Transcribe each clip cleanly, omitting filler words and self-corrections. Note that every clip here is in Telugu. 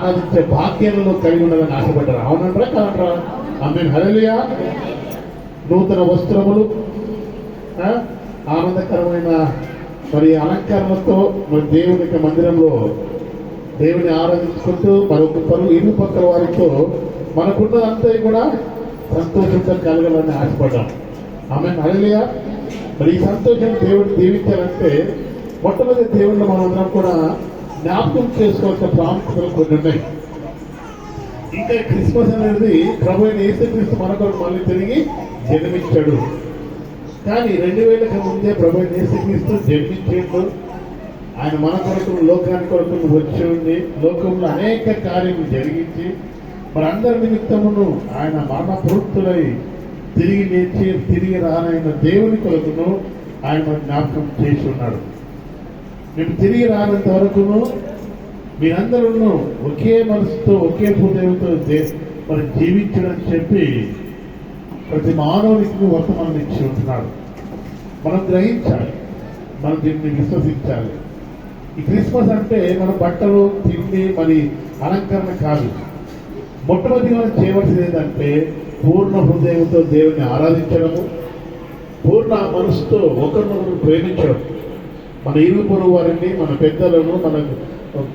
ఆరాధించే భాగ్యాలను కలిగి ఉండాలని ఆశపడ్డారు. అవునంటారా కాదంటారా? ఆమేన్. హల్లెలూయా. నూతన వస్త్రములు, ఆనందకరమైన మరి అలంకరణతో మరి దేవుని మందిరంలో దేవుని ఆరాధించుకుంటూ మరొకరు ఇరు పక్కల వారితో మనకున్నదంతా కూడా సంతోషంగా కలగాలని ఆశపడ్డాం. ఆమేన్. హల్లెలూయా. మరి ఈ సంతోషం దేవుడు దీవించాలంటే మొట్టమొదటి దేవుళ్ళు మనందరం కూడా జ్ఞాపకం చేసుకోవాల్సిన ప్రాముఖ్యతలు కొన్ని ఉన్నాయి. ఇంకా క్రిస్మస్ అనేది ప్రభు అయిన యేసుక్రీస్తు మన కొరకు మళ్ళీ తిరిగి జన్మించాడు. కానీ 2000కి ముందే ప్రభు అయిన యేసుక్రీస్తు జన్మించాడు. ఆయన మన కొరకు లోకానికి కొరకు వచ్చి ఉండి లోకంలో అనేక కార్యములు జరిగించి మనందరి నిమిత్తమును ఆయన మరణ ప్రవృత్తులై తిరిగి లేచి తిరిగి రానైన దేవుని కొరకును ఆయన మన జ్ఞాపకం చేసి ఉన్నాడు. మేము తిరిగి రానంత వరకును మీరందరూ ఒకే మనసుతో ఒకే హృదయంతో మరి జీవించడం చెప్పి ప్రతి మానవునికి వర్తమానం ఇచ్చి ఉంటున్నాడు. మనం గ్రహించాలి, మనం దీన్ని విశ్వసించాలి. ఈ క్రిస్మస్ అంటే మన బట్టలు తిండి మరి అలంకరణ కాదు. మొట్టమొదటి మనం చేయవలసింది ఏంటంటే పూర్ణ హృదయంతో దేవుని ఆరాధించడము, పూర్ణ మనసుతో ఒకరినొకరు ప్రేమించడం. మన ఇరుగు పొరుగు వారిని, మన పెద్దలను,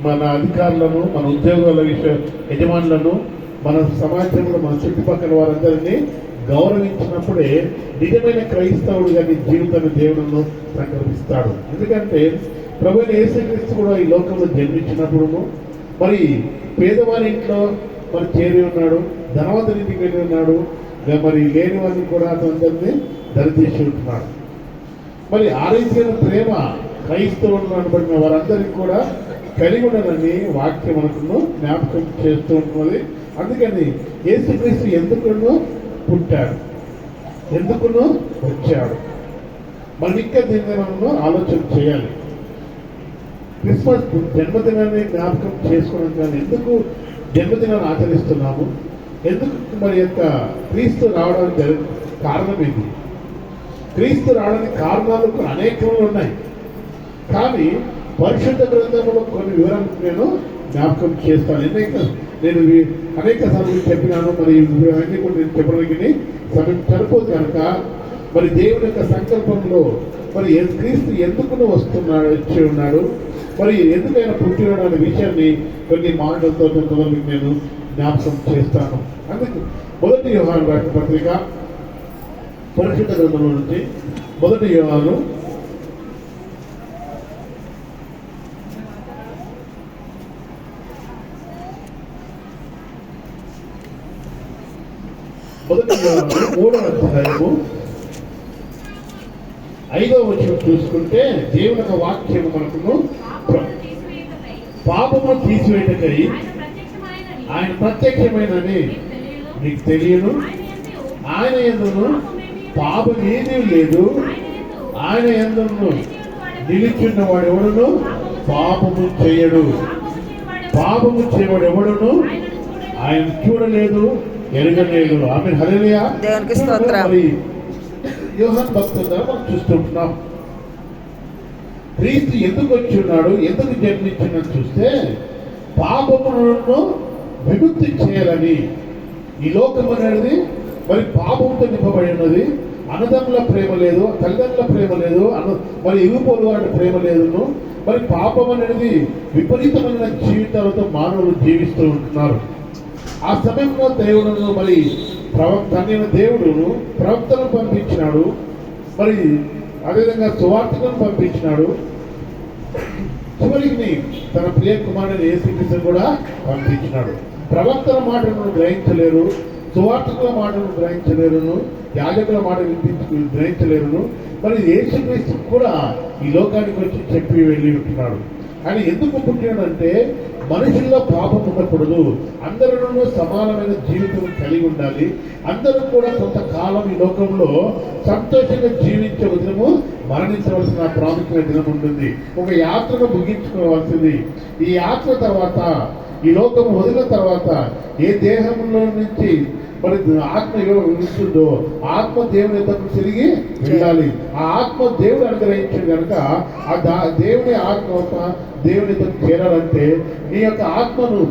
మన అధికారులను, మన ఉద్యోగాల యజమానులను, మన సమాజంలో మన చుట్టుపక్కల వారందరినీ గౌరవించినప్పుడే నిజమైన క్రైస్తవుడు గారి జీవితాన్ని దేవుడును సంకల్పిస్తాడు. ఎందుకంటే ప్రభువైన యేసుక్రీస్తు కూడా ఈ లోకంలో జన్మించినప్పుడు మరి పేదవారి ఇంట్లో మరి చేరి ఉన్నాడు, ధనవంతుని ఇంటికి వెళ్ళి ఉన్నాడు, మరి లేని వారిని కూడా అతనందరినీ దరిచేసి ఉంటున్నాడు. మరి ఆ రీతిగా ప్రేమ క్రైస్తవులను అనబడిన వారందరికీ కూడా కలిగి ఉండాలని వాక్యం మనకు జ్ఞాపకం చేస్తూ ఉంటుంది. అందుకని యేసుక్రీస్తు ఎందుకును పుట్టాడు, ఎందుకును వచ్చాడు, మనం ఇంకా దీన్ని మనము ఆలోచన చేయాలి. క్రిస్మస్ జన్మదినాన్ని జ్ఞాపకం చేసుకోవడం కానీ ఎందుకు జన్మదినాన్ని ఆచరిస్తున్నాము, ఎందుకు మరి యొక్క క్రీస్తు రావడానికి కారణం ఏంటి? క్రీస్తు రావడానికి కారణాలు అనేకములు ఉన్నాయి. కానీ పరిశుద్ధ గ్రంథంలో కొన్ని వివరాలు నేను జ్ఞాపకం చేస్తాను. నేను అనేక సార్లు చెప్పినాను. మరి అన్ని కూడా నేను చెప్పడానికి సమయం సరిపోదు కనుక మరి దేవుని యొక్క సంకల్పంలో మరి క్రీస్తు ఎందుకు వచ్చి ఉన్నాడు, మరి ఎందుకైనా పుట్టినాడు అనే విషయాన్ని కొన్ని మాటలతో మీకు నేను జ్ఞాపకం చేస్తాను. అందుకు మొదటి యోహాను రాసిన పత్రిక పరిశుద్ధ గ్రంథంలో నుంచి మొదటి యోహాను మొదటి యోహాను 3వ అధ్యాయము 5వ వచనం చూసుకుంటే దేవుని యొక్క వాక్యము మనకు పాపము తీసివేయటకై ఆయన ప్రత్యక్షమైనని నీకు తెలియను, ఆయన యందును పాపం ఏదీ లేదు, ఆయన యందును నిలిచున్న వాడు ఎవడును పాపము చేయడు, పాపము చేయవాడు ఎవడును ఆయన చూడలేదు, ఎరగలేదు. ఆమె హల్లెలూయా. దేవునికి స్తోత్రం. యోహాను భక్తుల ద్వారా మనం చూస్తుంటున్నాం. క్రీస్తు ఎందుకు వచ్చి ఉన్నాడు, ఎందుకు జన్మించిందని చూస్తే పాపములను విముక్తి చేయాలని. ఈ లోకం అనేది మరి పాపంతో నింపబడి ఉన్నది. అన్నదమ్ముల ప్రేమ లేదు, తల్లిదండ్రుల ప్రేమ లేదు, మరి ఇరుపోలు వాటి ప్రేమ లేదు. మరి పాపం అనేది విపరీతమైన జీవితాలతో మానవులు జీవిస్తూ ఉంటున్నారు. ఆ సమయంలో దేవుడును మరి దేవుడును ప్రవక్తను పంపించినాడు, మరి అదేవిధంగా సువార్తను పంపించినాడు. చివరికి తన ప్రియ కుమారుని యేసుక్రీస్తును కూడా పంపించినాడు. ప్రవక్తల మాటలను గ్రహించలేరు, సువార్తకుల మాటలను గ్రహించలేరును, యాజకుల మాటలు గ్రహించలేరును. మరి యేసుక్రీస్తు కూడా ఈ లోకానికి వచ్చి చెప్పి వెళ్ళి ఉంటున్నాడు. ఆయన ఎందుకు పుట్టినాడంటే మనుషుల్లో పాపం ఉండకూడదు, అందరూ సమానమైన జీవితం కలిగి ఉండాలి, అందరూ కూడా కొంతకాలం ఈ లోకంలో సంతోషంగా జీవించే దినము మరణించవలసిన ప్రాముఖ్యమైన దినం ఉంటుంది. ఒక యాత్రను ముగించుకోవాల్సింది. ఈ యాత్ర తర్వాత ఈ లోకం వదిలిన తర్వాత ఏ దేహంలో నుంచి మరి ఆత్మ ఇస్తుందో ఆత్మ దేవుని ఎద్దకు తిరిగి వెళ్ళాలి. ఆ ఆత్మ దేవుడు అనుగ్రహించాడు కనుక దేవుని ఆత్మ దేవుని ఎద్దకు చేరాలంటే నీ యొక్క ఆత్మను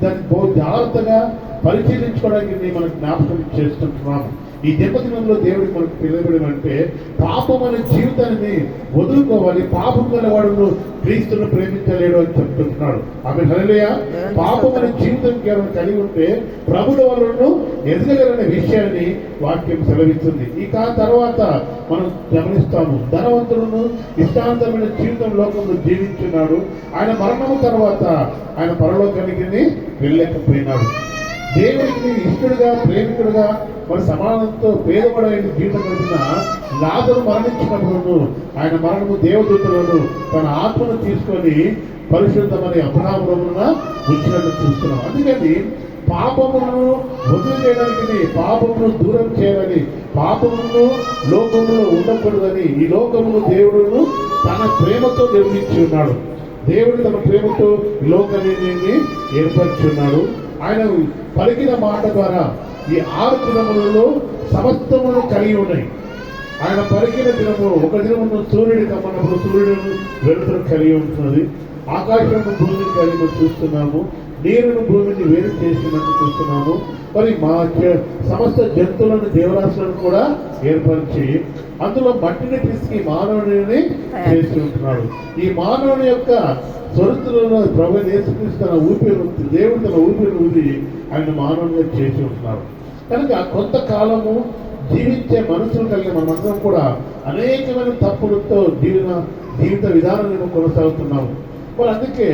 దాన్ని జాగ్రత్తగా పరిశీలించుకోవడానికి మనం జ్ఞాపకం చేస్తుంటున్నాము. ఈ జన్మదినంలో దేవుడికి మనకు పిలువబడినంటే పాపం అనే జీవితాన్ని వదులుకోవాలి. పాపం గల వాడును క్రీస్తును ప్రేమించలేడు అని చెప్తుంటున్నాడు. ఆమె హల్లెలూయా. పాపం అనే జీవితం కేవలం కలిగి ఉంటే ప్రభుల వలన ఎదగలనే విషయాన్ని వాక్యం సెలవిస్తుంది. ఇక తర్వాత మనం గమనిస్తాము, ధనవంతులను ఇష్టాంతరమైన జీవితం లోకంలో జీవించున్నాడు. ఆయన మరణము తర్వాత ఆయన పరలోకానికి వెళ్ళలేకపోయినాడు. దేవుడికి ఇష్టడుగా ప్రేమికుడుగా మరి సమానంతో పేదపడైన జీవితం కలిగిన లాజరు మరణించినప్పుడు ఆయన మరణము దేవదూతలను తన ఆత్మను తీసుకొని పరిశుద్ధమని అబ్రహామున ఉంచినట్టు చూస్తున్నాం. అందుకని పాపములను వదిలివేయడానికి, పాపమును దూరం చేయాలని, పాపమును లోకములో ఉండకూడదని ఈ లోకమును దేవుడును తన ప్రేమతో నిర్మించి ఉన్నాడు. దేవుడు తన ప్రేమతో లోకాన్ని ఏర్పరచున్నాడు. ఆయన పలికిన మాట ద్వారా ఈ 6 దినములలో సమస్తమును కలిగి ఉన్నాయి. ఆయన పలికిన దినము, ఒక దినమును సూర్యుడి కమ్మన్నప్పుడు సూర్యుడు వెలుతురు కలిగి ఉంటున్నది. ఆకాశము భూమిని కలిగి చూస్తున్నాము. నీరును భూమిని వేరు చేసినట్టు చూస్తున్నాము. మరి మా సమస్త జంతువులను దేవరాశులను కూడా ఏర్పరిచి అందులో మట్టిని పిసికి మానవుడిని చేసి ఉంటున్నాడు. ఈ మానవుని యొక్క స్వరతులలో ప్రభు యేసుక్రీస్తు తన ఊపిరి, దేవుడు తన ఊపిరి ఊది ఆయన మానవునిగా చేసి ఉంటున్నాడు. కనుక కొంతకాలము జీవించే మనసును కలిగిన మనమందరం కూడా అనేకమైన తప్పులతో జీవిత విధానాలను కొనసాగుతున్నాము. మరి అందుకే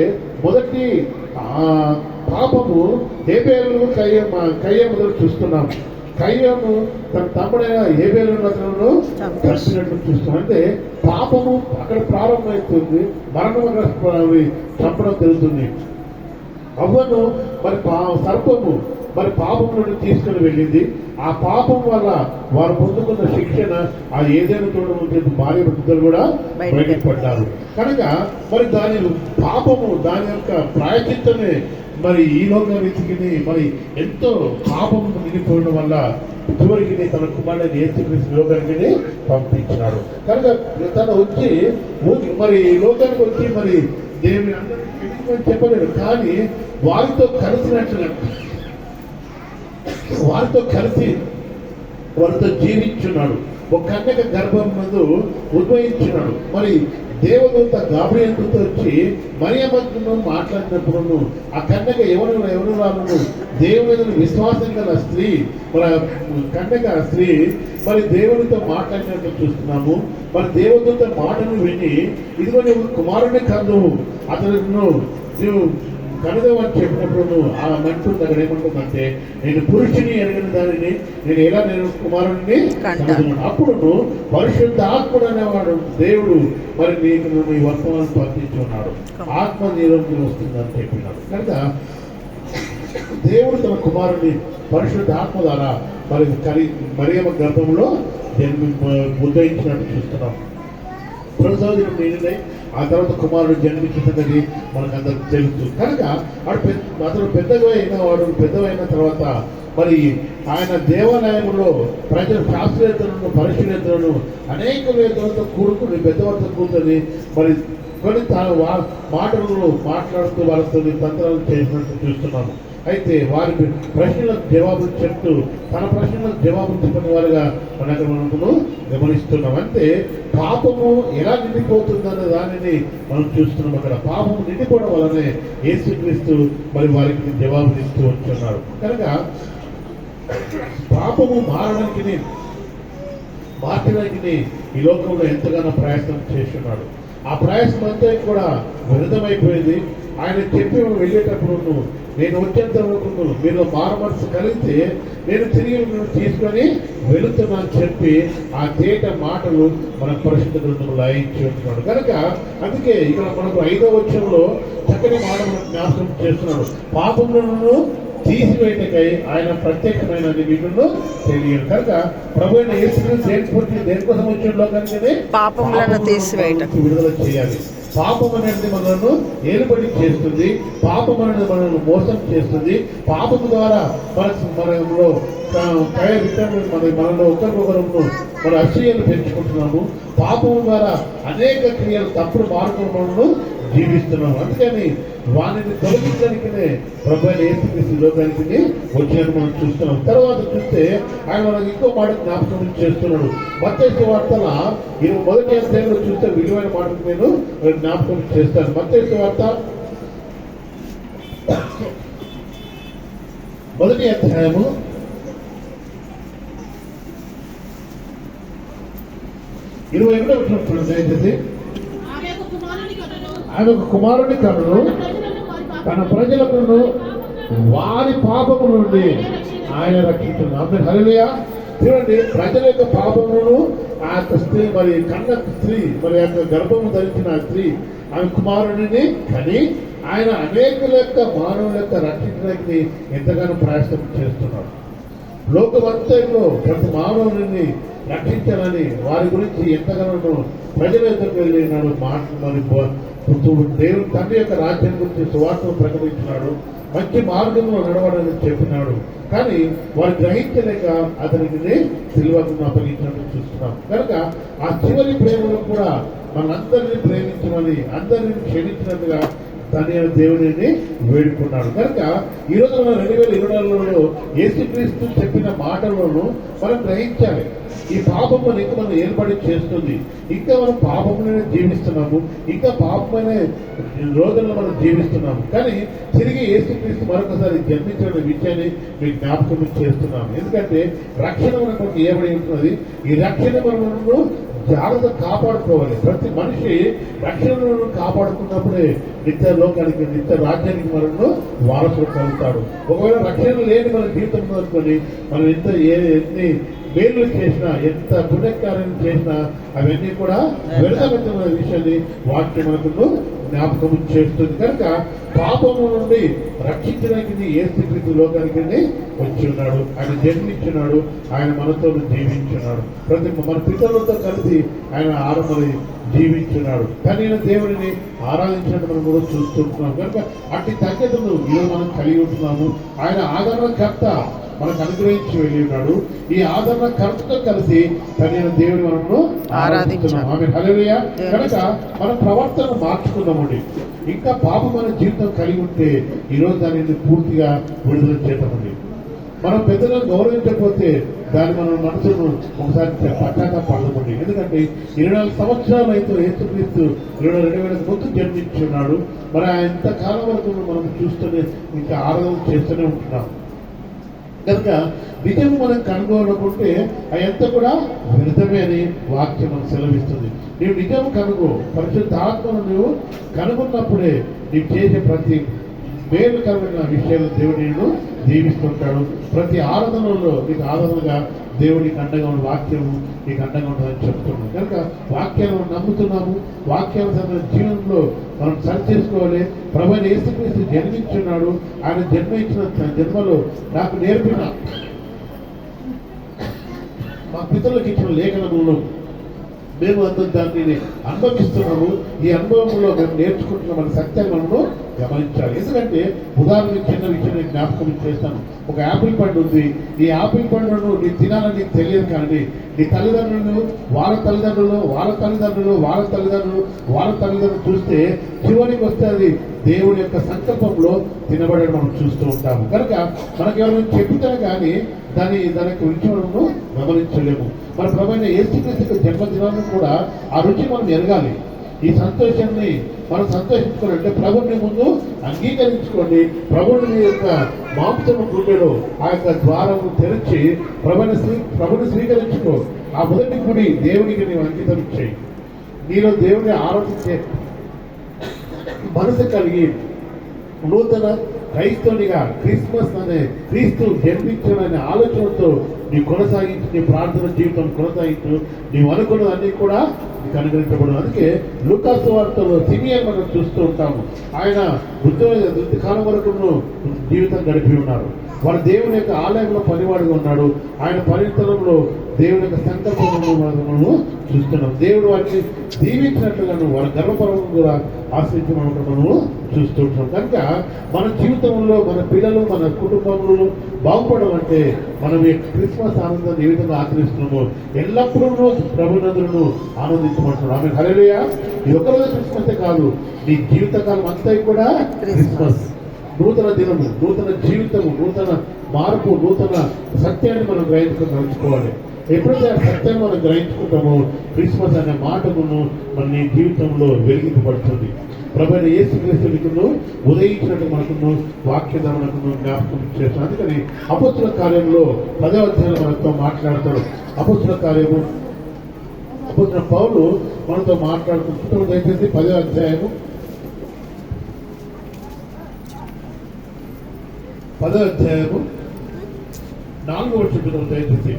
మొదటి పాపము హేబేలు కయ్యము చూస్తున్నాము. కయ్యము తన తమ్ముడైన హేబేలును చంపినట్లు చూస్తున్నాం. అంటే పాపము అక్కడ ప్రారంభమవుతుంది, మరణం చంపడం జరుగుతుంది. అవ్వను మరి సర్పము మరి పాపం నుండి తీసుకుని వెళ్ళింది. ఆ పాపం వల్ల వారు పొందుకున్న శిక్షణ ఆ ఏదైనా చూడడం భార్య బిడ్డలు కూడా బయటపడ్డారు. కనుక మరి దాని పాపము దాని యొక్క ప్రాయచిత్తమే మరి ఈ లోక రీతికి మరి ఎంతో పాపం నిండిపోవడం వల్ల చివరికి తన కుమారుని యేసుక్రీస్తు లోకానికి పంపించినాడు. కనుక తను వచ్చి మరి లోకానికి వచ్చి మరి దేవుని అందరికీ చెప్పలేడు, కానీ వారితో కలిసినట్లుగా వారితో జీవించున్నాడు. ఒక కన్యక గర్భం ముందు ఉద్భవించున్నాడు. మరి దేవదూత గాబ్రియేలుతో వచ్చి మరియమ్మను మాట్లాడినప్పుడు ఆ కన్యక ఎవరు రాను దేవుని విశ్వాసం గల స్త్రీ, మరి కన్యక స్త్రీ మరి దేవునితో మాట్లాడినట్టు చూస్తున్నాము. మరి దేవదూత మాటను విని ఇదిగో నువ్వు కుమారుని కందువు, అతను కనుదం అని చెప్పినప్పుడు ఆ మంటుంది అక్కడ ఏమంటుందంటే, నేను పురుషుని ఎరగిన దానిని నేను కుమారుడిని అప్పుడు పరిశుద్ధ ఆత్ముడు అనేవాడు దేవుడు మరి నీకు నీ వర్తమానం పంపించున్నాడు, ఆత్మ నీలోకి వస్తుందని చెప్పినాడు. కనుక దేవుడు తన కుమారుని పరిశుద్ధ ఆత్మ ద్వారా మరి మరియమ్మ గర్భంలో ఉదయించినట్టు చూస్తున్నాం. ప్రసోదనం నేనే ఆ తర్వాత కుమారుడు జన్మించినది మనకందరికి తెలుసు. కనుక అతను పెద్దగా అయిన తర్వాత మరి ఆయన దేవాలయంలో ప్రజల శాస్త్రవేత్తలను పరిశీలితులను అనేక వేదలతో కూడుకుని పెద్దవారితో కూర్చొని మరి కొన్ని మాటలను మాట్లాడుతూ వాళ్ళతో తంత్రాలు చేసినట్టు చూస్తున్నాము. అయితే వారి ప్రశ్నలకు జవాబులు చెప్తూ తన ప్రశ్నలకు జవాబులు చెప్పిన వారుగా మనకు గమనిస్తున్నాం. అంటే పాపము ఎలా నిండిపోతుందనే దానిని మనం చూస్తున్నాం. అక్కడ పాపము నిండిపోవడం వల్లనే యేసుక్రీస్తు మరి వారికి జవాబులు ఇస్తూ వచ్చున్నాడు. కనుక పాపము మార్చడానికి ఈ లోకంలో ఎంతగానో ప్రయత్నం చేస్తున్నాడు. ఆ ప్రయాసం అంతా కూడా వ్యర్థమైపోయింది. ఆయన చెప్పి వెళ్ళేటప్పుడు నేను వచ్చేంత వరకు మీరు మారమనసు కలిగితే నేను తిరిగి తీసుకొని వెళుతున్నాను చెప్పి ఆ తేట మాటలు మన పరిశుద్ధ గ్రంథంలో రాయించి ఉంటున్నాడు. కనుక అందుకే ఇక్కడ మనకు 5వ వచనంలో చక్కని మాట మనం జ్ఞాపకం చేస్తున్నాడు. పాపములను తీసివేయటకై ఆయన ప్రత్యేకమైన మీకు తెలియదు. కనుక ప్రభు యేసుక్రీస్తు దేనికోసం వచ్చిన లోకానికి పాపములను తీసివేయటం విడుదల చేయాలి. పాపం అనేది మనల్ని ఏలుబడి చేస్తుంది, పాపం అనేది మనల్ని మోసం చేస్తుంది. పాపము ద్వారా మనలో మనలో ఒకరికొకరు మన అసూయలు పెంచుకుంటున్నాము. పాపం ద్వారా అనేక క్రియలు తప్పుడు మార్గంలో జీవిస్తున్నాము. అందుకని వానిని తొలగించడానికినే ప్రభువైన యేసుక్రీస్తు లోకానికి వచ్చినట్టు మనం చూస్తున్నాం. తర్వాత చూస్తే ఆయన మనకు ఇంకో మాట జ్ఞాపకం చేస్తున్నాడు. మత్తయి సువార్తల 21వ అధ్యాయంలో చూస్తే విలువైన మాటకు నేను జ్ఞాపకం చేస్తాను. మత్తయి సువార్త 1వ అధ్యాయము 21వ వచనం దయచేసి. ఆయన ఒక కుమారుని కనును తన ప్రజలను వారి పాపము నుండి ఆయన రక్షించున్నాడు. హల్లెలూయా. చూడండి, ప్రజల యొక్క పాపమును ఆ యొక్క స్త్రీ మరి కన్న స్త్రీ మరి ఆ యొక్క గర్భము ధరించిన స్త్రీ ఆమె కుమారుడిని కని ఆయన అనేకుల యొక్క మానవుల యొక్క రక్షించడానికి ఎంతగానో ప్రయాసం చేస్తున్నాడు. లోకమంతలో ప్రతి మానవుడిని రక్షించాలని వారి గురించి ఎంతగానో ప్రజల ఎదురుకు వెళ్ళినాడు. మరి దేవుడు తండ్రి యొక్క రాజ్యం గురించి సువార్తను ప్రకటించినాడు, మంచి మార్గంలో నడవడానికి చెప్పినాడు. కానీ వారు గ్రహించలేక అతనికి సిలువను అప్పగించినట్టు చూస్తున్నాం. కనుక ఆ చివరి ప్రేమలో కూడా మనందరినీ ప్రేమించమని, అందరినీ క్షమించినట్టుగా తన దేవుడిని వేడుకున్నాడు. కనుక ఈ రోజు మనం 2024లో యేసుక్రీస్తు చెప్పిన మాటలను మనం గ్రహించాలి. ఈ పాపము ఇంకా మనం ఏర్పడి చేస్తుంది, ఇంకా మనం పాపమునే జీవిస్తున్నాము, ఇంకా పాపమైన రోజుల్లో మనం జీవిస్తున్నాము. కానీ తిరిగి యేసుక్రీస్తు మరొకసారి జన్మించిన విషయాన్ని మీకు జ్ఞాపకం చేస్తున్నాము. ఎందుకంటే రక్షణ మనకు ఏమడి ఉంటున్నది. ఈ రక్షణ మనము జాగ్రత్త కాపాడుకోవాలి. ప్రతి మనిషి రక్షణను కాపాడుకున్నప్పుడే నిత్య లోకానికి, నిత్య రాజ్యానికి మనను వారసులు కలుగుతాడు. ఒకవేళ రక్షణ లేని మన జీవితం అనుకొని మనం ఎన్ని మేలు చేసినా, ఎంత పుణ్యకార్యం చేసినా అవన్నీ కూడా వ్యర్థమైన విషయాన్ని వాక్యం మనకు జ్ఞాపకం చేస్తుంది. కనుక పాపము నుండి రక్షించడానికి యేసుక్రీస్తు లోకానికి వచ్చి ఉన్నాడు. ఆయన జన్మించున్నాడు, ఆయన మనతో జీవించున్నాడు. మన పితరులతో కలిసి ఆయన ఆరంభమై జీవించున్నాడు. కానీ దేవుడిని ఆరాధించినట్టు మనం కూడా చూస్తుంటున్నాం. కనుక అట్టి తగ్గతను ఈరోజు మనం కలిగి ఉంటున్నాము. ఆయన ఆదరణకర్త మనకు అనుగ్రహించి వెళ్ళి ఉన్నాడు. ఈ ఆదరణకర్తతో కలిసి తన దేవుని మనము ఆరాధించున్నాం. ఆమె హల్లెలూయా. కనుక మన ప్రవర్తన మార్చుకుందామండి. ఇంకా పాపమైన జీవితం కలిగి ఉంటే ఈరోజు దానిని పూర్తిగా విడుదల చేయటమండి. మనం పెద్దలను గౌరవించకపోతే దాన్ని మనం మనసును ఒకసారి పడదామండి. ఎందుకంటే 24 సంవత్సరాలు అయితే యేసుక్రీస్తు 2000 ముందు జన్మించున్నాడు. మరి ఇంతకాలం వరకు మనం చూస్తూనే ఇంకా ఆరాధన చేస్తూనే ఉంటున్నాం. కనుక నిజం మనం కనుగొనకుంటే అదంతా కూడా వ్యర్థమే అని వాక్యం మనం సెలవిస్తుంది. నీవు నిజం కనుగో, పరిశుద్ధ ఆత్మను నువ్వు కనుగొన్నప్పుడే నీవు చేసే ప్రతి మేలుకరమైన విషయాలు దేవుడు నేను జీవిస్తుంటాడు. ప్రతి ఆరాధనలో నీకు ఆరాధనగా దేవుడికి అండగా ఉన్న వాక్యము నీకు అండగా ఉంటుందని చెప్తున్నాం. కనుక వాక్యాన్ని మనం నమ్ముతున్నాము. వాక్యానుసరణ జీవనంలో మనం సరి చేసుకోవాలి. ప్రభువైన యేసుక్రీస్తు జన్మించున్నాడు. ఆయన జన్మించిన జన్మలో నాకు నేర్పిన మా పితరులకు ఇచ్చిన లేఖనములను మేము అందరూ దాన్ని అనుభవిస్తున్నాము. ఈ అనుభవంలో మేము నేర్చుకుంటున్న మన సత్యాన్ని మనము గమనించాలి. ఎందుకంటే ఉదాహరణకి చిన్న విషయం నేను జ్ఞాపకం చేస్తాను. ఒక యాపిల్ పండు ఉంది. ఈ యాపిల్ పండును నీ తినాలని నీకు తెలియదు. కానీ నీ తల్లిదండ్రులు వాళ్ళ తల్లిదండ్రులు వాళ్ళ తల్లిదండ్రులు వాళ్ళ తల్లిదండ్రులు వాళ్ళ తల్లిదండ్రులు చూస్తే చివరికి వస్తే అది దేవుడి యొక్క సంకల్పంలో తినబడడం మనం చూస్తూ ఉంటాము. కనుక మనకు ఎవరైనా చెబితే కానీ దానికి రుచి మనము గమనించలేము. మన ప్రభువైన యేసుక్రీస్తు జన్మదినాన్ని కూడా ఆ రుచి మనం ఎరగాలి. ఈ సంతోషాన్ని మనం సంతోషించుకోవాలంటే ప్రభుని ముందు అంగీకరించుకోండి. ప్రభుని యొక్క మాంసము గుండెలో ఆ యొక్క ద్వారము తెరిచి ప్రభుని స్వీకరించుకో. ఆ మొదటి గుడి దేవునికి నీవు అంకితం చేయి. నీలో దేవుని ఆరాధించే మనసు కలిగి నూతన క్రైస్తవునిగా క్రిస్మస్ అనే క్రీస్తు జన్మించాలనే ఆలోచనతో నీ కొనసాగించు, నీ ప్రార్థన జీవితం కొనసాగించు. నీవు అనుకున్నదన్నీ కూడా నీకు అనుగ్రహించబడదు. అందుకే లూకా సువార్తలో సిమియోను మనం చూస్తూ ఉంటాము. ఆయన వృద్ధి కాలం వరకు జీవితం గడిపి ఉన్నారు. వాడు దేవుని యొక్క ఆలయంలో పనివాడిగా ఉన్నాడు. ఆయన పరితలంలో దేవుని యొక్క సంకల్పమును మనము చూస్తున్నాం. దేవుడు వాటిని దీవించినట్లుగా వారి గర్వపరము కూడా ఆశ్రయించడం మనము చూస్తుంటాం. కనుక మన జీవితంలో మన పిల్లలు మన కుటుంబంలో బాగుపడమంటే మనం ఈ క్రిస్మస్ ఆనందాన్ని ఏ విధంగా ఆచరిస్తున్నామో ఎల్లప్పుడూ ప్రభునందులను ఆనందించమంటున్నాం. ఆమె హల్లెలూయా. ఈ ఒక్కరోజు క్రిస్మస్ కాదు, నీ జీవితకాలం అంతా కూడా క్రిస్మస్. నూతన దినము, నూతన జీవితము, నూతన మార్పు, నూతన సత్యాన్ని మనం గ్రహించుకోవాలి. ఎప్పుడైతే ఆ సత్యాన్ని మనం గ్రహించుకుంటామో క్రిస్మస్ అనే మాటను మన నీ జీవితంలో వెలిగింపబడుతుంది. ప్రభువైన యేసుక్రీస్తును ఉదయించినట్టు మనకును వాక్యం మనకును జ్ఞాపకం చేస్తాం. అందుకని అపొస్తలుల కార్యంలో 10వ అధ్యాయంలో మనతో మాట్లాడతాడు. అపొస్తలుల కార్యము అపొస్తలుడైన పౌలు మనతో మాట్లాడుకుంటున్నాడు. దయచేసి 10వ అధ్యాయము 4వ వచనం దయచేసి.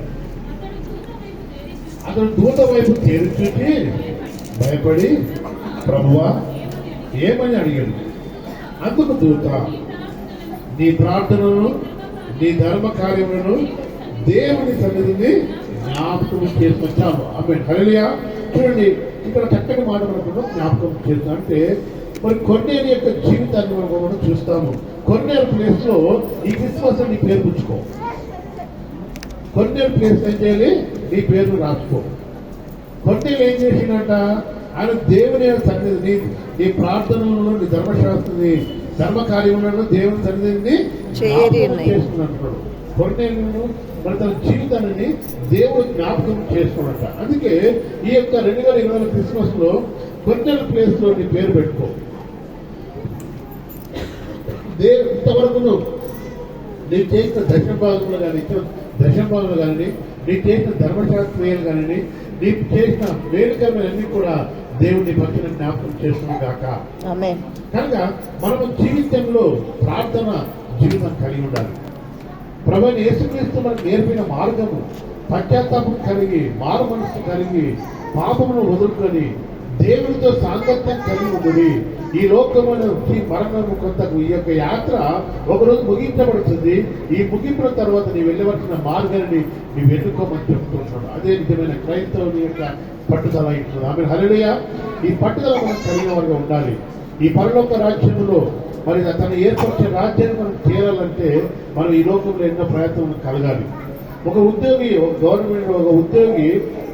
అతను దూత వైపు తేరుచూచి భయపడి ప్రభువా ఏమని అడిగాడు. అందుకు దూత, నీ ప్రార్థనలను నీ ధర్మ కార్యములను దేవుని సన్నిధిని జ్ఞాపకం చేసుకొచ్చాము. ఆమేన్. హల్లెలూయా. చూడండి, ఇక్కడ చక్కటి మాట మనకు జ్ఞాపకం చేస్తాం. అంటే మరి కొన్నేరు యొక్క జీవితాన్ని మనం చూస్తాము. కొన్నేరు ప్లేస్ లో ఈ క్రిస్మస్ నీ పేరు పుచ్చుకో. కొన్నేరు ప్లేస్ ఏం చేయాలి, నీ పేరు రాసుకో. కొన్నేరు ఏం చేసినట్ట, ఆయన దేవుని సన్నిధిని, నీ ప్రార్థనలను, నీ ధర్మశాస్త్రాన్ని, ధర్మ కార్యములను దేవుని సన్నిధిని చేసుకున్నట్టు. కొన్నేరు మరి తన జీవితాన్ని దేవుడు జ్ఞాపకం చేసుకున్నట్ట. అందుకే ఈ యొక్క 2020 క్రిస్మస్ లో కొన్నేరు ప్లేస్ లో నీ పేరు పెట్టుకో. ఇంతవరకు నీకు చేసిన దశభాగంలో కానీ, దశభాగంలో కానీ, నీకు చేసిన ధర్మశాస్త్రీయాలు కానీ, నీకు చేసిన మేలుకరమైనవన్నీ కూడా దేవుని పక్షుల జ్ఞాపకం చేస్తున్నాం కాక. కనుక మనము జీవితంలో ప్రార్థన జీవితం కలిగి ఉండాలి. ప్రభువైన యేసుక్రీస్తు మనకు నేర్పిన మార్గము పశ్చాత్తాపం కలిగి, మారు మనస్సు కలిగి, పాపమును వదులుకొని దేవునితో సాంగత్యం కలిగి ఉండి ఈ లోకమైన మరణము కొంతకు ఈ యొక్క యాత్ర ఒకరోజు ముగించబడుతుంది. ఈ ముగింపుల తర్వాత నీ వెళ్ళవలసిన మార్గాన్ని నీవు ఎన్నుకోమని చెప్తున్నాడు. అదే నిజమైన క్రైస్తవుని యొక్క పట్టుదల ఇస్తుంది. ఆమె హల్లెలూయా. ఈ పట్టుదల మనం కలిగిన వారుగా ఉండాలి. ఈ పరలోక రాజ్యంలో మరి తను ఏర్పరిచిన రాజ్యాన్ని మనం చేరాలంటే మనం ఈ లోకంలో ఎన్నో ప్రయత్నం కలగాలి. ఒక ఉద్యోగి, ఒక గవర్నమెంట్ ఒక ఉద్యోగి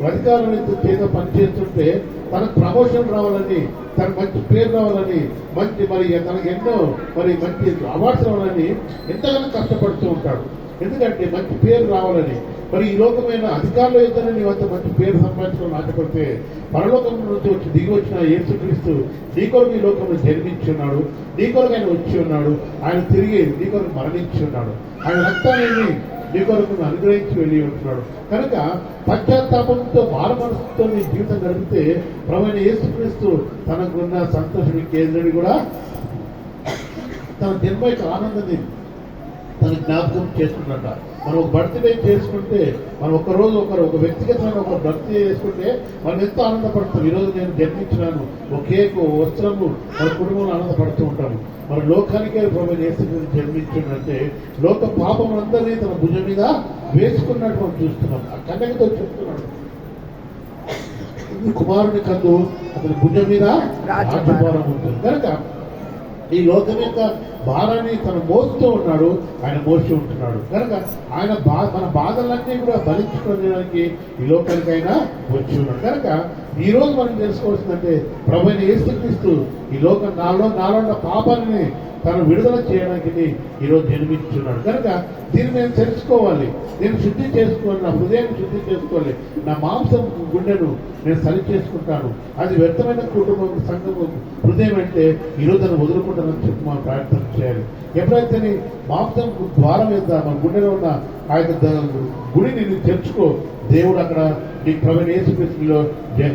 అధికారుల చేత పనిచేస్తుంటే తనకు ప్రమోషన్ రావాలని, తనకు మంచి పేరు రావాలని, మంచి మరి తనకు ఎన్నో మరి మంచి అవార్డ్స్ రావాలని ఎంతగానో కష్టపడుతూ ఉంటాడు. ఎందుకంటే మంచి పేరు రావాలని. మరి ఈ లోకమైన అధికారుల యుద్ధంలో నీవు అంత మంచి పేరు సంపాదించుకోవాలని ఆశపడితే పరలోకం నుంచి వచ్చి దిగి వచ్చిన యేసుక్రీస్తు నీ కొరకు ఈ లోకంలో జన్మించి ఉన్నాడు. నీ కొరకు ఆయన వచ్చి ఉన్నాడు. ఆయన తిరిగి నీ కొరకు మరణించి ఉన్నాడు. ఆయన రక్తాన్ని నీ కొరకు అనుగ్రహించి వెళ్ళి ఉంటున్నాడు. కనుక పశ్చాత్తాపంతో మారు మనసుతో నీ జీవితం గడిపితే ప్రభువైన యేసుక్రీస్తు తనకున్న సంతోషం కేంద్రుని కూడా తన జన్మ యొక్క ఆనందాన్ని తన జ్ఞాపకం చేసుకున్నట్ట. మనం ఒక బర్త్డే చేసుకుంటే మనం ఒకరోజు ఒక వ్యక్తిగతమైన ఒక బర్త్డే చేసుకుంటే మనం ఎంతో ఆనందపడతాం. ఈరోజు నేను జన్మించినాను, ఒక కేకు, వస్త్రము, మన కుటుంబంలో ఆనందపడుతూ ఉంటాము. మన లోకానికే ప్రభువైన యేసుక్రీస్తు జన్మించిందంటే లోక పాపములందరినీ తన భుజం మీద వేసుకున్నట్టు మనం చూస్తున్నాం. ఆ కన్యకతో చెప్తున్నాడు, కుమారుని కందు అతని భుజం మీద రాజ్యభారం ఉంటుంది. కనుక ఈ లోకం యొక్క భారాన్ని తను మోస్తూ ఉన్నాడు, ఆయన మోస్తూ ఉంటున్నాడు. కనుక ఆయన మన బాధలన్నీ కూడా భరించుకోవడానికి ఈ లోకానికైనా వచ్చి ఉన్నాడు. కనుక ఈ రోజు మనం తెలుసుకోవాల్సిందంటే ప్రభువైన యేసుక్రీస్తు ఈ లోకం నాలో ఉన్న పాపాన్ని తను విడుదల చేయడానికి ఈరోజు జన్మించున్నాడు. కనుక దీన్ని నేను తెలుసుకోవాలి, నేను శుద్ధి చేసుకోవాలి, నా హృదయాన్ని శుద్ధి చేసుకోవాలి, నా మాంసం గుండెను నేను సరి చేసుకుంటాను. అది వ్యర్థమైన కుటుంబం సంఘము హృదయం అంటే ఈరోజు నన్ను వదులుకుంటానని చెప్పి మనం ప్రార్థన చేయాలి. ఎప్పుడైతే నీ మాంసం ద్వారం మీద మన గుండెలో ఉన్న ఆ యొక్క గుడిని నేను తెరుచుకో, దేవుడు అక్కడ నీ ప్రభువైన యేసుక్రీస్తులో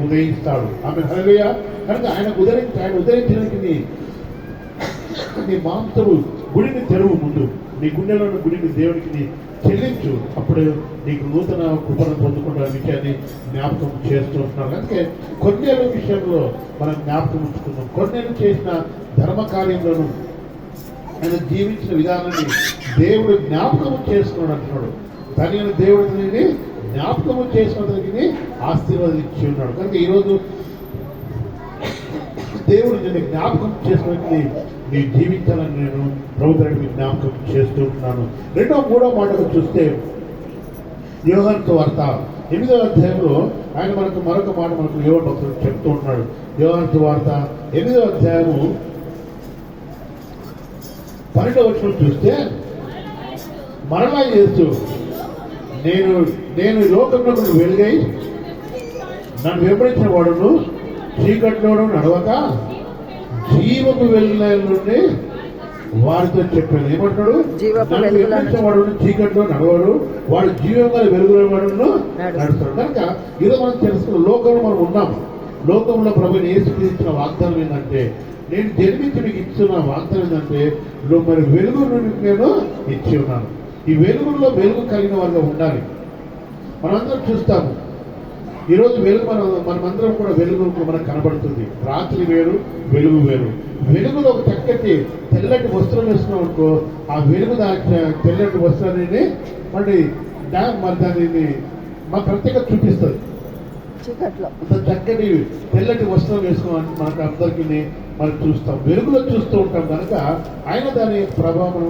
ఉదయిస్తాడు. ఆమె హల్లెలూయా. కనుక ఆయన ఉదయించడానికి నీ మాంసము గుడిని తెరువు, ముందు నీ గుండెలో ఉన్న గుడిని దేవుడికి చెల్లించు. అప్పుడు నీకు నూతన కృపను పొందుకున్న విషయాన్ని జ్ఞాపకం చేస్తూ ఉంటున్నాడు. అందుకే కొన్నేళ్ళ విషయంలో మనం జ్ఞాపకం ఉంచుకున్నాం. కొన్నేళ్ళు చేసిన ధర్మ కార్యంలోనూ ఆయన జీవించిన విధానాన్ని దేవుడు జ్ఞాపకం చేసుకున్నాడు అంటున్నాడు. తన దేవుడిని జ్ఞాపకము చేసినందుకు ఆశీర్వాదించి ఉన్నాడు. కనుక ఈరోజు దేవుడు నేను జ్ఞాపకం చేసుకుని నీ జీవించాలని నేను ప్రభుత్వానికి జ్ఞాపకం చేస్తూ ఉన్నాను. 2-3 మాటలు చూస్తే యోహాను సువార్త 8వ అధ్యాయంలో ఆయన మనకు మరొక మాట మనకు యోహాను భక్తుడు చెప్తూ ఉన్నాడు. యోహాను సువార్త 8వ అధ్యాయము 12వ వచనం చూస్తే మరలా యేసు నేను లోకంలో వెలుగై నన్ను వెంబడించిన వాడును చీకట్లోనూ నడవక జీవపు వెలుగుల నుండి వారితో చెప్పాను. ఏమంటాడు? నన్ను వెంబడించిన వాడు చీకట్లో నడవడు, వాడు జీవంగా వెలుగుల వాడును నడుస్తాడు. కనుక ఇది మనం తెలుసుకున్న లోకంలో మనం ఉన్నాము. లోకంలో ప్రభుని యేసుక్రీస్తు ఇచ్చిన వాగ్దానం ఏంటంటే, నేను జన్మించి మీకు ఇచ్చిన వాగ్దానం ఏంటంటే మరి వెలుగు నుండి నేను ఇచ్చి ఉన్నాను. ఈ వెలుగులో వెలుగు కలిగిన వారిగా ఉండాలి. మనందరం చూస్తాము ఈరోజు వెలుగు మనమందరం కూడా వెలుగు మనకు కనబడుతుంది. రాత్రి వేరు, వెలుగు వేరు. వెలుగులో ఒక చక్కటి తెల్లటి వస్త్రం వేసుకున్నాం అనుకో, ఆ వెలుగు తెల్లటి వస్త్రాన్ని మరి దానిని మా ప్రత్యేకత చూపిస్తుంది. అంత చక్కటి తెల్లటి వస్త్రం వేసుకోవాలని మనకు అందరికీ మనం చూస్తాం, వెలుగులో చూస్తూ ఉంటాం. కనుక ఆయన దాని ప్రభావం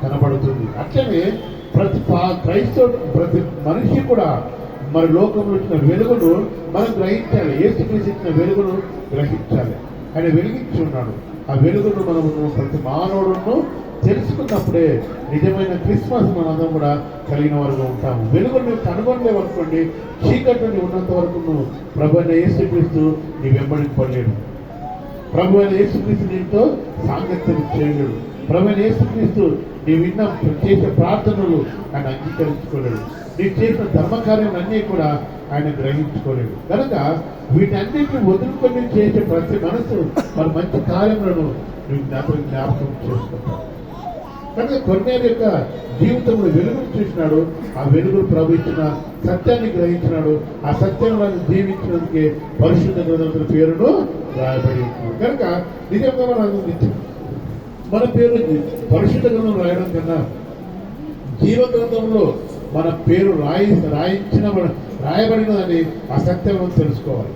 కనబడుతుంది. అట్లనే ప్రతి క్రైస్తవుడు, ప్రతి మనిషి కూడా మరి లోకంలో ఇచ్చిన వెలుగును మనం గ్రహించాలి. యేసుక్రీస్తు ఇచ్చిన వెలుగును గ్రహించాలి. ఆయన వెలిగించి ఉన్నాడు. ఆ వెలుగును మనము ప్రతి మానవుడును తెలుసుకున్నప్పుడే నిజమైన క్రిస్మస్ మనందరం కూడా కలిగిన వారుగా ఉంటాము. వెలుగును నువ్వు కనుగొనలేవనుకోండి, చీకటి ఉన్నంత వరకు నువ్వు ప్రభు అయిన యేసుక్రీస్తు నీ వెంబడింపలేడు. ప్రభు అయిన యేసుక్రీస్తు నీతో సాంగత్యం చేయలేడు. ప్రభు అయిన యేసుక్రీస్తు నీ విన్న చేసే ప్రార్థనలు ఆయన అంగీకరించుకోలేడు. నీకు చేసిన ధర్మకార్యాలన్నీ కూడా ఆయన గ్రహించుకోలేడు. కనుక వీటన్నిటిని వదులుకొని చేసే ప్రతి మనసు మరి మంచి కార్యములను నువ్వు జ్ఞాపకం చేసుకుంటావు. కనుక కొన్నేరు యొక్క జీవితంలో వెలుగును చూసినాడు. ఆ వెలుగును ప్రభు ఇచ్చిన సత్యాన్ని గ్రహించినాడు. ఆ సత్యాన్ని జీవించినందుకే పరిశుద్ధ గ్రంథముల పేరును రాయబడి ఉంటుంది. కనుక నిజంగా మన పేరు పరిశుద్ధ గ్రంథం రాయడం కన్నా జీవ గ్రంథంలో మన పేరు రాయబడినదని ఆ సత్యం తెలుసుకోవాలి.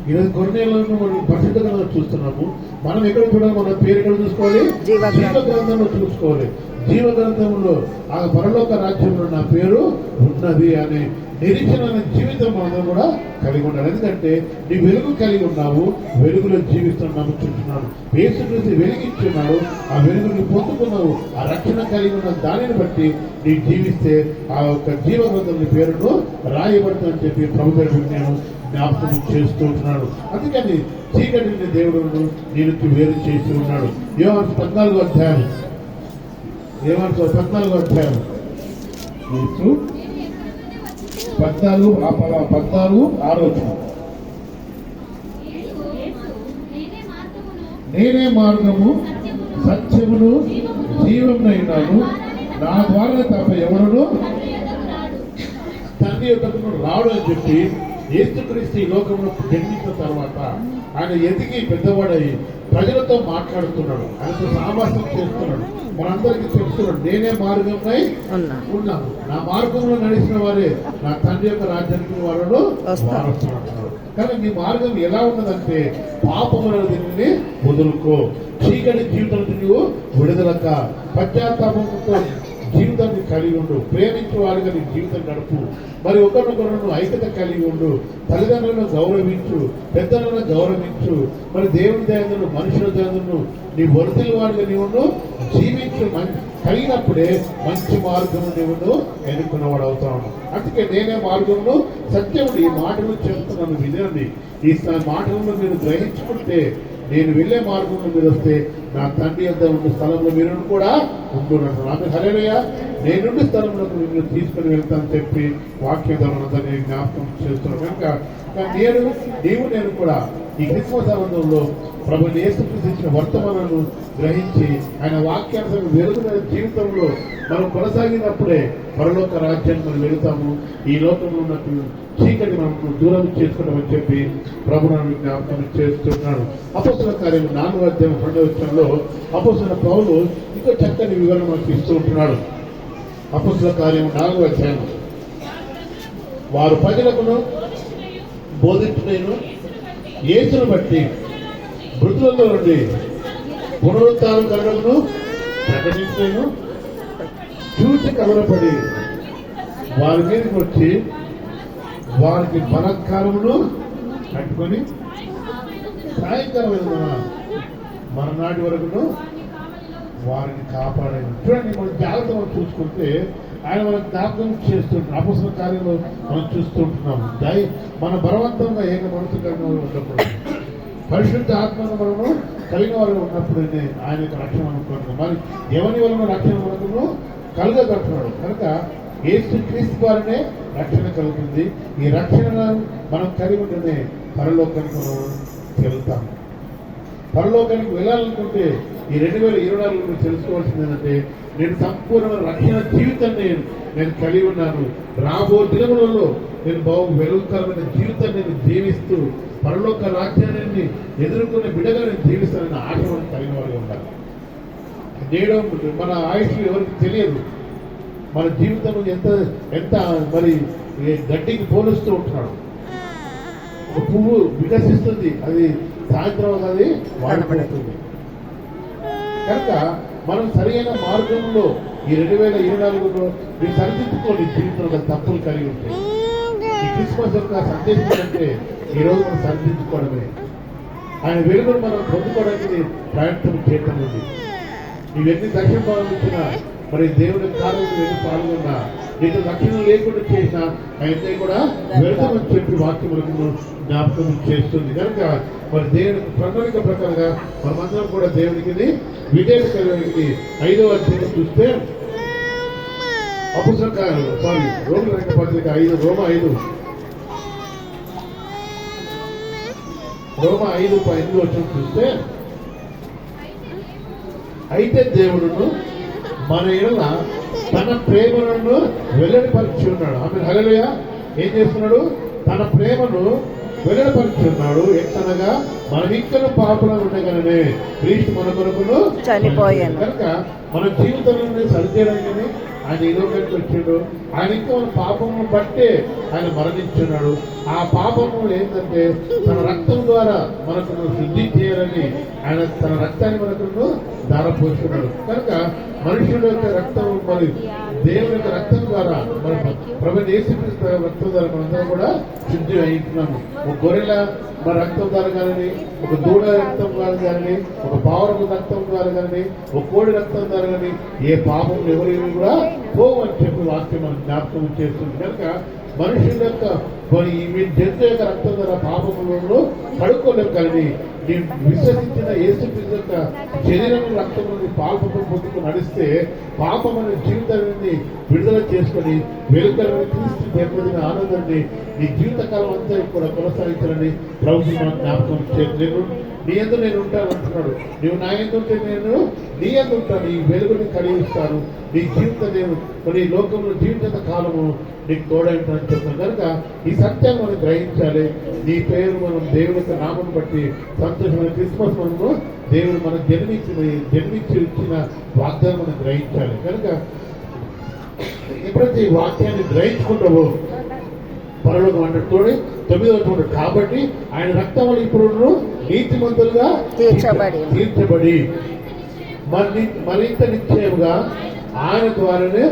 ఈరోజు కొన్నేళ్లను మనం పరిశుద్ధ గ్రంథం చూస్తున్నాము. మనం ఎక్కడ చూడాలి? మన పేరు ఎక్కడ చూసుకోవాలి? జీవ గ్రంథంలో చూసుకోవాలి. జీవ గ్రంథంలో ఆ పరలోక రాజ్యంలో నా పేరు ఉన్నది అనే నిరీక్షణ జీవితం మనం కూడా కలిగి ఉండాలి. ఎందుకంటే నీ వెలుగు కలిగి ఉన్నావు, వెలుగులో జీవిస్తున్నాము చూస్తున్నాడు. యేసుక్రీస్తు వెలిగించున్నాడు. ఆ వెలుగుని పొందుకున్నావు. ఆ రక్షణ కలిగి ఉన్న దానిని బట్టి నీ జీవిస్తే ఆ యొక్క జీవ గ్రంథం నీ పేరును రాయబడుతుందని చెప్పి ప్రభుత్వ నేను జ్ఞాపకం చేస్తూ ఉన్నాడు. అందుకని చీకటిని దేవుడు నేను వేరు చేసి ఉన్నాడు. యోహాను 14వ అధ్యాయం 14 నేనే మార్గము సత్యమును జీవమునైనాను, నా ద్వారా తప్ప ఎవరును తండ్రి యొద్దకు రాడు అని చెప్పి యేసుక్రీస్తు ఈ లోకంలో జన్మించిన తర్వాత ఆయన ఎదిగి పెద్దవాడై ప్రజలతో మాట్లాడుతున్నాడు. ఆయనతో సావాసం చేస్తున్నాడు. మనందరికీ తెలుస్తున్నాడు, నేనే మార్గంపై ఉన్నాను, నా మార్గంలో నడిచిన వారే నా తండ్రి యొక్క రాజ్యానికి వారు వారసులు. కానీ నీ మార్గం ఎలా ఉన్నదంటే పాపముల దీనిని వదులుకో, చీకటి జీవితం నువ్వు విడుదలక, పశ్చాత్తాపంతో జీవితాన్ని కలిగి ఉండు, ప్రేమించే వారిగా నీ జీవితం గడుపు, మరి ఒకరినొకరు ఐక్యత కలిగి ఉండు, తల్లిదండ్రులను గౌరవించు, పెద్దలను గౌరవించు, మరి దేవుని దయను మనుషుల దయను నీ వరదల వాడిగా నీవు జీవించు. కలిగినప్పుడే మంచి మార్గము నీవు ఎన్నుకున్నవాడు అవుతాను. అందుకే నేనే మార్గంలో సత్యముడు ఈ మాటలు చెప్తున్నాను, వినండి. ఈ మాటలను మీరు గ్రహించుకుంటే నేను వెళ్లే మార్గంలో మీరు వస్తే నా తండ్రి యొద్ద ఉన్న స్థలంలో మీరు కూడా ఉంటున్నాను. నాకు హల్లెలూయా, నేనుండి స్థలంలో మీరు తీసుకుని వెళ్తానని చెప్పి వాక్యదాన్ని జ్ఞాపకం చేస్తున్నాను. కనుక నేను కూడా ఈ క్రిస్మస్ ఆనందంలో ప్రభు యేసుక్రీస్తు ఇచ్చిన వర్తమానాలను గ్రహించి ఆయన వాక్యాన్ని వెలుగున జీవితంలో మనం కొనసాగినప్పుడే పరలోక రాజ్యాన్ని మనం వెళుతాము. ఈ లోకంలో ఉన్నట్టు చీకటి మనం దూరం చేసుకుంటామని చెప్పి ప్రభు నన్ను జ్ఞాపకం చేస్తున్నాడు. అపొస్తలుల కార్యము 4వ అధ్యాయం 2వ వచనంలో అపొస్తలుల పౌలు ఇంకో చక్కని వివరణ మనకు ఇస్తూ ఉంటున్నాడు. అపొస్తలుల కార్యము 4వ అధ్యాయం వారు ప్రజలకును బోధించుటయు యేసును బట్టి మృతులలో నుండి పునరుత్థానం కలగను ప్రకటించుటయు చూసి కలవరపడి వారి మీదకి వచ్చి వారికి బలత్కారమును కట్టుకొని సాయంకాలమైన మరునాటి వరకును వారిని కాపాడారు. చూడండి, మనం జాగ్రత్తగా చూసుకుంటే ఆయన మనకు జ్ఞాపకం చేస్తుంటున్నాం. అపొస్తలుల కార్యంలో మనం చూస్తుంటున్నాం. మన బలవంతంగా ఏక మనసుకరంగా ఉన్నప్పుడు, పరిశుద్ధ ఆత్మను మనము కలిగిన వారు ఉన్నప్పుడు ఆయన యొక్క రక్షణ అనుకుంటున్నాం. మరి ఎవరి వలన రక్షణ మనకు కలగగట్టున్నాడు కనుక యేసు క్రీస్తు ద్వారానే రక్షణ కలుగుతుంది. ఈ రక్షణ మనం కలిగి ఉంటేనే పరలోకానికి మనం వెళ్తాం. పరలోకానికి వెళ్ళాలనుకుంటే ఈ 2024 తెలుసుకోవాల్సింది ఏంటంటే, నేను సంపూర్ణమైన రక్షణ జీవితాన్ని నేను కలిగి ఉన్నాను. రాబో దినములలో నేను వెలుగుకరమైన జీవితాన్ని నేను జీవిస్తూ పరలోక రాజ్యాన్ని ఎదుర్కొనే బిడ్డగా నేను జీవిస్తానని ఆశ మనం కలిగిన వారిగా ఉండాలి. నేడు మన ఆయుష్ ఎవరికి తెలియదు. మన జీవితం ఎంత మరి గడ్డికి పోలుస్తూ ఉంటున్నాడు. ఒక పువ్వు వికసిస్తుంది, అది సాయంత్రం అది వాడిపోతుంది. కనుక మనం సరైన మార్గంలో ఈ 2024లో మీరు సరిదిద్దుకోండి. జీవితంలో తప్పులు కలిగి ఉంటాయి. ఈ క్రిస్మస్ యొక్క సందేశం అంటే ఈరోజు మనం సరిదిద్దుకోవడమే. ఆయన వెలుగును మనం పొందుకోవడానికి ప్రయత్నం చేయటం ఉంది. ఇవన్నీ దక్షిణ భావించిన మరి దేవుడి కార్యం వెళ్ళి పాల్గొన్నా, నీకు రక్షణ లేకుండా చేసిన అయితే కూడా వెళ్తామని చెప్పి వాక్యం మనకు జ్ఞాపకం చేస్తుంది. కనుక మరి దేవుని ప్రణాళిక ప్రకారంగా మనమందరం కూడా దేవునికి విధేయత కలిగి 5వ అధ్యాయం చూస్తే రోగుల రంగ పత్రిక 5 రోమ 5:8 వచ్చి చూస్తే, అయితే దేవుడును మన ఎడల తన ప్రేమను వెల్లడిపరిచి ఉన్నాడు. ఆమె హల్లెలూయా. ఏం చేస్తున్నాడు? తన ప్రేమను వెల్లడిపరిచి ఉన్నాడు. ఎట్లనగా మనం ఇక్కడ పాపలను ఉండగానే క్రీస్తు మన కొరకును చనిపోయాడు. కనుక మన జీవితంలో సరిచేయడానికి ఆయన ఈ లోకానికి వచ్చాడు. ఆయన ఇంకా మన పాపము బట్టే ఆయన మరణించున్నాడు. ఆ పాపము ఏంటంటే తన రక్తం ద్వారా మనకు శుద్ధి చేయాలని ఆయన తన రక్తాన్ని మనకు ధారపోస్తున్నాడు. కనుక మనుషుల యొక్క రక్తం మరి దేవుని యొక్క రక్తం ద్వారా మన ప్రభువైన యేసుక్రీస్తు రక్తం ద్వారా మనందరం కూడా శుద్ధి అయితున్నాము. ఒక గొర్రెల మన రక్తం ద్వారా కానీ, ఒక దూడ రక్తం ద్వారా కానీ, ఒక పావురపు రక్తం ద్వారా కానీ, ఒక కోడి రక్తం ద్వారా కానీ ఏ పాపం ఎవరిని కూడా పోవని చెప్పి వాక్యం మనం జ్ఞాపకం చేస్తుంది. కనుక మనుషుల యొక్క జంతు యొక్క రక్తం ద్వారా పాపములను కడుక్కోలేము. కానీ నేను విశ్వసించిన యేసుక్రీస్తు యొక్క శరీరం రక్తం పాల్పం పొందుకు నడిస్తే పాపం అనే జీవితాన్ని విడుదల చేసుకుని వెలుగులను క్రీస్తు దేవుడిన ఆనందాన్ని నీ జీవితకాలం అంతా కూడా కొనసాగించాలని ప్రభుత్వం మనం జ్ఞాపకం చేయలేదు. నీ ఎందు నేను ఉంటాను అంటున్నాడు. నువ్వు నా ఎందుంటే నేను నీ ఎందు ఉంటాను. ఈ వెలుగుని కలిగిస్తాను. నీ జీవితం నేను కొన్ని లోకంలో జీవిత కాలము నీకు తోడైంటానని చెప్తాను. కనుక ఈ సత్యాన్ని మనం గ్రహించాలి. నీ పేరు మనం దేవుని యొక్క నామం బట్టి సంతోషమైన క్రిస్మస్ మనము దేవుడు మనం జన్మించి ఇచ్చిన వాగ్దానం మనం గ్రహించాలి. కనుక ఎప్పుడైతే ఈ వాక్యాన్ని గ్రహించుకుంటావో పరలోకం అన్నట్టు 9వ కాబట్టి ఆయన రక్తం వల్ల ఇప్పుడు నీతిమంతులుగా తీర్చబడి మరింత నిశ్చయముగా ఆయన ద్వారానే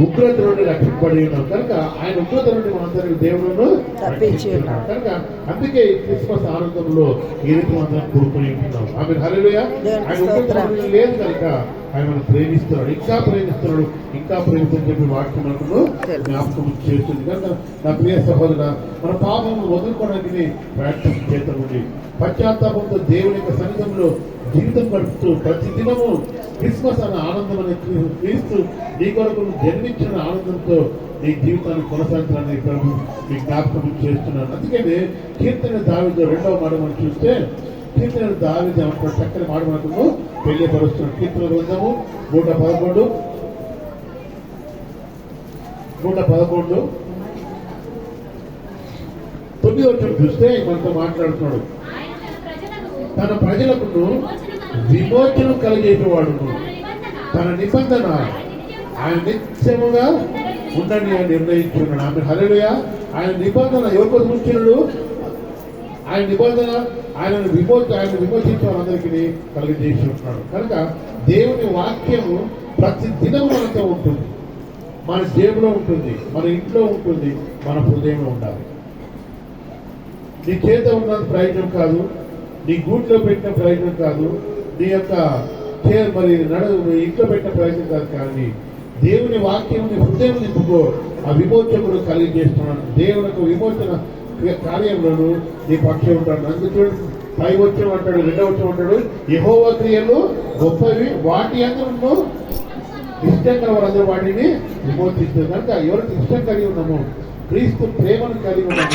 ఉగ్రత నుండి రక్షింపబడి ఉన్నాం. కనుక ఆయన ఉగ్రత నుండి మనందరికీ దేవుడును తప్పించి ఉన్నాం. కనుక అందుకే క్రిస్మస్ ఆనందంలో ఈ రీతి మనం కూడుకుని ఉంటున్నాం. ఆమె హల్లెలూయా. ఆయన ఉగ్రత లేదు కనుక ఆయన మనం ప్రేమిస్తున్నాడు, ఇంకా ప్రేమిస్తున్నాడు, ఇంకా ప్రేమిస్తని చెప్పి వాక్యం మనకు జ్ఞాపకం చేస్తుంది. కనుక నా ప్రియ సహోదరుడ, మన పాపము వదులుకోవడానికి ప్రయత్నం చేస్తామండి. పశ్చాత్తాపంతో దేవుని యొక్క సన్నిధంలో జీవితం గడుపుతూ ప్రతి దినము క్రిస్మస్ అనే ఆనందం అనే క్రీస్తు నీ కొరకు జన్మించిన ఆనందంతో నీ జీవితాన్ని కొనసాగించాలని ప్రభు మీ జ్ఞాపకం చేస్తున్నాను. అందుకని కీర్తన దావీదు 2వ మాట మనం చూస్తే, కీర్తన దావీదు ఏమంటారు? చక్కని మాట మనకు తెలియపరుస్తున్నాడు. కీర్తన గ్రంథము 111 9వ చూస్తే మనతో మాట్లాడుతున్నాడు. తన ప్రజలకు విమోచనం కలిగేసేవాడు. తన నిబంధన ఆయన నిత్యముగా ఉండని అని నిర్ణయించున్నాడు. ఆమె హల్లెలూయా. ఆయన నిబంధన ఎవరి కోసం ఉంచినాడు? ఆయన నిబంధన ఆయన విమోచించే వాళ్ళందరికీ కలిగజేసి ఉంటున్నాడు. కనుక దేవుని వాక్యము ప్రతి దినం మనతో ఉంటుంది, మన జేబులో ఉంటుంది, మన ఇంట్లో ఉంటుంది, మన హృదయంలో ఉండాలి. నీ చేత ఉన్నది ప్రయోజనం కాదు, నీ గూట్లో పెట్టిన ప్రయోజనం కాదు, నీ యొక్క ఇంట్లో పెట్టిన ప్రయోజనం కాదు. కానీ దేవుని వాక్యం నీ హృదయం నింపుకో. ఆ విమోచకుడు కలిగజేస్తున్నాడు. దేవునికి విమోచన కార్యంలోను నీ పక్షం ఉంటాడు. అందుకే పై వచ్చం అంటాడు, రెండవ వచ్చం అంటాడు, యెహోవా క్రియలు గొప్పవి, వాటి అందరూ ఇష్టం కల వారందరూ వాటిని విమోచిస్తారు. కనుక ఎవరికి ఇష్టం కలిగి ఉన్నాము, క్రీస్తు ప్రేమను కలిగి ఉన్నాము,